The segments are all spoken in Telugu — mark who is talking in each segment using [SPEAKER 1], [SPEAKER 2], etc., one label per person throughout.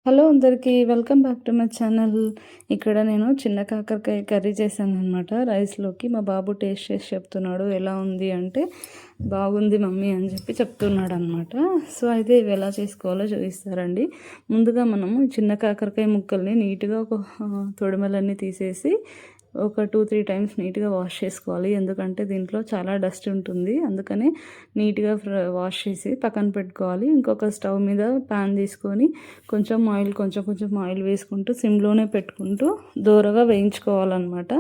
[SPEAKER 1] హలో అందరికీ welcome back to my channel. ఇక్కడ నేను చిన్న కాకరకాయ కర్రీ చేశాను అనమాట రైస్లోకి. మా బాబు టేస్ట్ చేసి చెప్తున్నాడు ఎలా ఉంది అంటే, బాగుంది మమ్మీ అని చెప్పి చెప్తున్నాడు అనమాట. సో అయితే ఇవి ఎలా చేసుకోవాలో చూపిస్తారండి. ముందుగా మనము చిన్న కాకరకాయ ముక్కల్ని నీట్గా ఒక తొడిమలన్నీ తీసేసి ఒక 2-3 టైమ్స్ నీట్గా వాష్ చేసుకోవాలి. ఎందుకంటే దీంట్లో చాలా డస్ట్ ఉంటుంది, అందుకని నీట్గా వాష్ చేసి పక్కన పెట్టుకోవాలి. ఇంకొక స్టవ్ మీద ప్యాన్ తీసుకొని కొంచెం ఆయిల్ వేసుకుంటూ సిమ్లోనే పెట్టుకుంటూ దూరగా వేయించుకోవాలన్నమాట.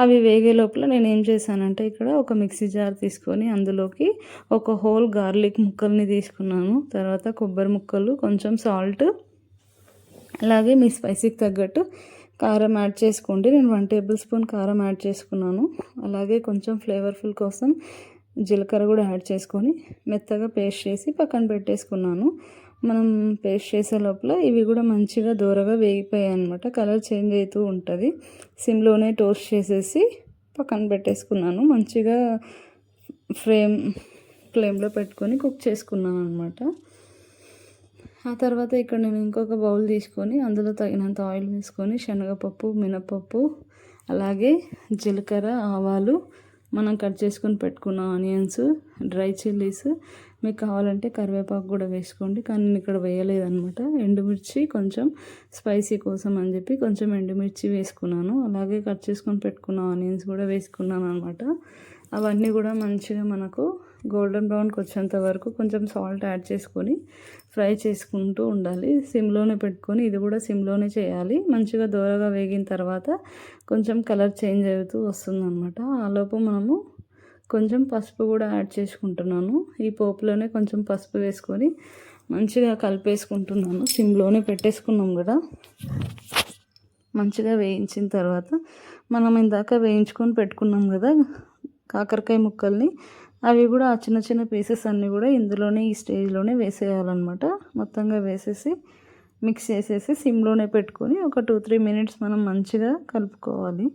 [SPEAKER 1] అవి వేగే లోపల నేను ఏం చేశానంటే, ఇక్కడ ఒక మిక్సీ జార్ తీసుకొని అందులోకి ఒక హోల్ గార్లిక్ ముక్కల్ని తీసుకున్నాను. తర్వాత కొబ్బరి ముక్కలు, కొంచెం సాల్ట్, అలాగే మీ స్పైసీకి తగ్గట్టు కారం యాడ్ చేసుకోండి. నేను 1 టేబుల్ స్పూన్ కారం యాడ్ చేసుకున్నాను. అలాగే కొంచెం ఫ్లేవర్ఫుల్ కోసం జీలకర్ర కూడా యాడ్ చేసుకొని మెత్తగా పేస్ట్ చేసి పక్కన పెట్టేసుకున్నాను. మనం పేస్ట్ చేసే లోపల ఇవి కూడా మంచిగా దూరగా వేగిపోయాయి అనమాట. కలర్ చేంజ్ అవుతూ ఉంటుంది. సిమ్లోనే టోస్ట్ చేసేసి పక్కన పెట్టేసుకున్నాను. మంచిగా ఫ్లేమ్లో పెట్టుకొని కుక్ చేసుకున్నాను అనమాట. ఆ తర్వాత ఇక్కడ నేను ఇంకొక బౌల్ తీసుకొని అందులో తగినంత ఆయిల్ వేసుకొని శనగపప్పు, మినపప్పు, అలాగే జీలకర్ర, ఆవాలు, మనం కట్ చేసుకొని పెట్టుకున్న ఆనియన్స్, డ్రై చిల్లీస్, మీకు కావాలంటే కరివేపాకు కూడా వేసుకోండి, కానీ నేను ఇక్కడ వేయలేదన్నమాట. ఎండుమిర్చి కొంచెం స్పైసీ కోసం అని చెప్పి కొంచెం ఎండుమిర్చి వేసుకున్నాను. అలాగే కట్ చేసుకొని పెట్టుకున్న ఆనియన్స్ కూడా వేసుకున్నాను అనమాట. అవన్నీ కూడా మంచిగా మనకు గోల్డెన్ బ్రౌన్కి వచ్చేంత వరకు కొంచెం సాల్ట్ యాడ్ చేసుకొని ఫ్రై చేసుకుంటూ ఉండాలి. సిమ్లోనే పెట్టుకొని ఇది కూడా సిమ్లోనే చేయాలి. మంచిగా దూరగా వేగిన తర్వాత కొంచెం కలర్ చేంజ్ అవుతూ వస్తుందన్నమాట. ఆలోపు మనము కొంచెం పసుపు కూడా యాడ్ చేసుకుంటున్నాను. ఈ పోపులోనే కొంచెం పసుపు వేసుకొని మంచిగా కలిపేసుకుంటున్నాను. సిమ్లోనే పెట్టేసుకున్నాం కదా. మంచిగా వేయించిన తర్వాత మనం ఇందాక వేయించుకొని పెట్టుకున్నాం కదా కాకరకాయ ముక్కల్ని, అవి కూడా ఆ చిన్న చిన్న పీసెస్ అన్నీ కూడా ఇందులోనే ఈ స్టేజ్లోనే వేసేయాలన్నమాట. మొత్తంగా వేసేసి మిక్స్ చేసేసి సిమ్లోనే పెట్టుకొని ఒక 2-3 మినిట్స్ మనం మంచిగా కలుపుకోవాలి.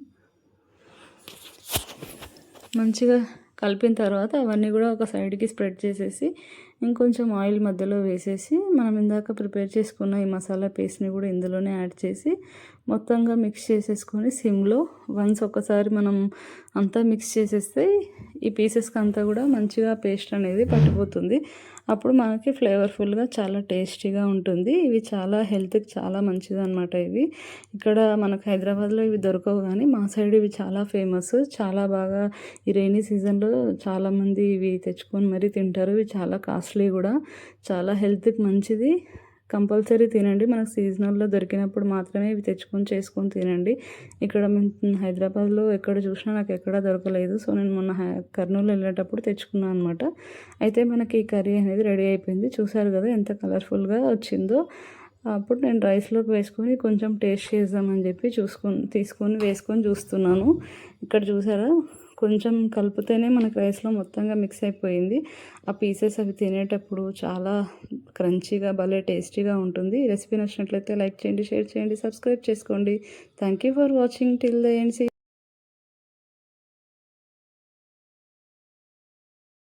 [SPEAKER 1] మంచిగా కలిపిన తర్వాత అవన్నీ కూడా ఒక సైడ్కి స్ప్రెడ్ చేసేసి ఇంకొంచెం ఆయిల్ మధ్యలో వేసేసి మనం ఇందాక ప్రిపేర్ చేసుకున్న ఈ మసాలా పేస్ట్ని కూడా ఇందులోనే యాడ్ చేసి మొత్తంగా మిక్స్ చేసేసుకొని సిమ్లో ఒకసారి మనం అంతా మిక్స్ చేసేస్తే ఈ పీసెస్కి అంతా కూడా మంచిగా పేస్ట్ అనేది పట్టిపోతుంది. అప్పుడు మనకి ఫ్లేవర్ఫుల్గా చాలా టేస్టీగా ఉంటుంది. ఇవి చాలా హెల్త్కి చాలా మంచిది అనమాట. ఇవి ఇక్కడ మనకు హైదరాబాద్లో ఇవి దొరకవు, కానీ మా సైడ్ ఇవి చాలా ఫేమస్. చాలా బాగా ఈ రైనీ సీజన్లో చాలామంది ఇవి తెచ్చుకొని మరీ తింటారు. ఇవి చాలా కాస్ట్లీ కూడా, చాలా హెల్త్కి మంచిది. కంపల్సరీ తినండి. మనకు సీజనల్లో దొరికినప్పుడు మాత్రమే ఇవి తెచ్చుకొని చేసుకొని తినండి. ఇక్కడ మేము హైదరాబాద్లో ఎక్కడ చూసినా నాకు ఎక్కడా దొరకలేదు. సో నేను మొన్న కర్నూలు వెళ్ళేటప్పుడు తెచ్చుకున్నాను అనమాట. అయితే మనకి ఈ కర్రీ అనేది రెడీ అయిపోయింది. చూసారు కదా ఎంత కలర్ఫుల్గా వచ్చిందో. అప్పుడు నేను రైస్లోకి వేసుకొని కొంచెం టేస్ట్ చేద్దామని చెప్పి తీసుకొని వేసుకొని చూస్తున్నాను. ఇక్కడ చూసారా, కొంచెం కలిపితేనే మనకు రైస్లో మొత్తంగా మిక్స్ అయిపోయింది. ఆ పీసెస్ అవి తినేటప్పుడు చాలా క్రంచీగా భలే టేస్టీగా ఉంటుంది. ఈ రెసిపీ నచ్చినట్లయితే లైక్ చేయండి, షేర్ చేయండి, సబ్స్క్రైబ్ చేసుకోండి. Thank you for watching till the end.